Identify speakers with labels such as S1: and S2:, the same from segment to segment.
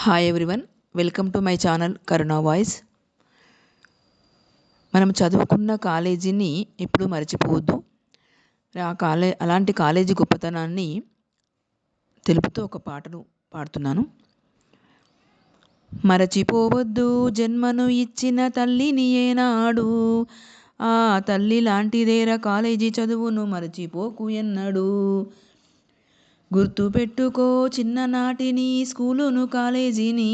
S1: Hi everyone, welcome to my channel Karuna voice. మనం చదువుకున్న కాలేజీని ఎప్పుడూ మర్చిపోవద్దు. అలాంటి కాలేజీ గొప్పతనాన్ని తెలుపుతూ ఒక పాటను పాడుతున్నాను. మరచిపోవద్దు జన్మను ఇచ్చిన తల్లిని ఏనాడు, ఆ తల్లి లాంటిదేరా కాలేజీ చదువును మరచిపోకు ఎన్నడు. గుర్తుపెట్టుకో చిన్ననాటిని స్కూలును కాలేజీని,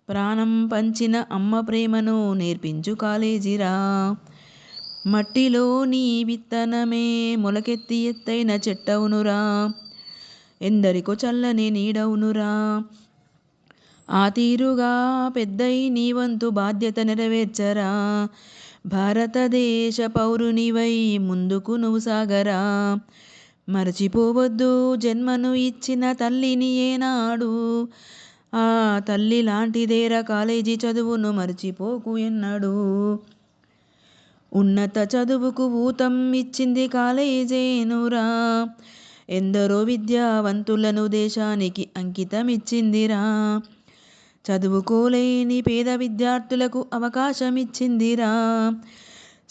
S1: ప్రాణం పంచిన అమ్మ ప్రేమను నేర్పించు కాలేజీరా. మట్టిలోని విత్తనమే మొలకెత్తి ఎత్తైన చెట్టవునురా, ఎందరికో చల్లని నీడవునురా. ఆ తీరుగా పెద్దయి నీ వంతు బాధ్యత నెరవేర్చరా, భారతదేశ పౌరునివై ముందుకు నువ్వు సాగరా. మరచిపోవద్దు జన్మను ఇచ్చిన తల్లిని ఏనాడు, ఆ తల్లి లాంటిదేరా కాలేజీ చదువును మరచిపోకు ఎన్నడు. ఉన్నత చదువుకు ఊతం ఇచ్చింది కాలేజేనురా, ఎందరో విద్యావంతులను దేశానికి అంకితం ఇచ్చిందిరా. చదువుకోలేని పేద విద్యార్థులకు అవకాశం ఇచ్చిందిరా.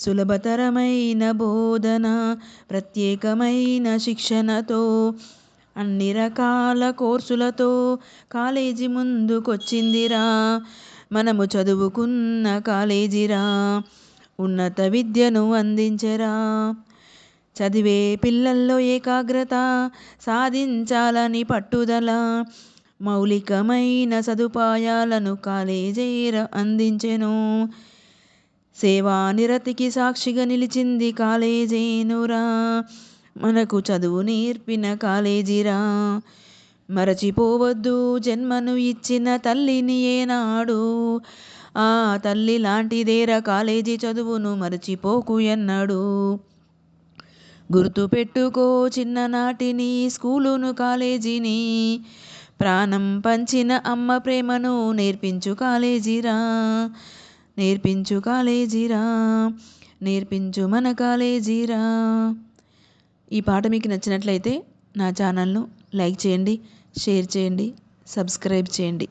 S1: సులభతరమైన బోధన, ప్రత్యేకమైన శిక్షణతో, అన్ని రకాల కోర్సులతో కాలేజీ ముందుకొచ్చిందిరా. మనము చదువుకున్న కాలేజీరా, ఉన్నత విద్యను అందించెరా. చదివే పిల్లల్లో ఏకాగ్రత, సాధించాలని పట్టుదల, మౌలికమైన సదుపాయాలను కాలేజీరా అందించెను. సేవానిరతికి సాక్షిగా నిలిచింది కాలేజేనురా, మనకు చదువు నేర్పిన కాలేజీరా. మరచిపోవద్దు జన్మను ఇచ్చిన తల్లిని ఏనాడు, ఆ తల్లి లాంటిదేరా కాలేజీ చదువును మరచిపోకు ఎన్నడు. గుర్తుపెట్టుకో చిన్ననాటిని స్కూలును కాలేజీని, ప్రాణం పంచిన అమ్మ ప్రేమను నేర్పించు కాలేజీరా. నేర్పించు కాలేజీరా, నేర్పించు మన కాలేజీరా. ఈ పాట మీకు నచ్చినట్లయితే నా ఛానల్ను లైక్ చేయండి, షేర్ చేయండి, సబ్స్క్రైబ్ చేయండి.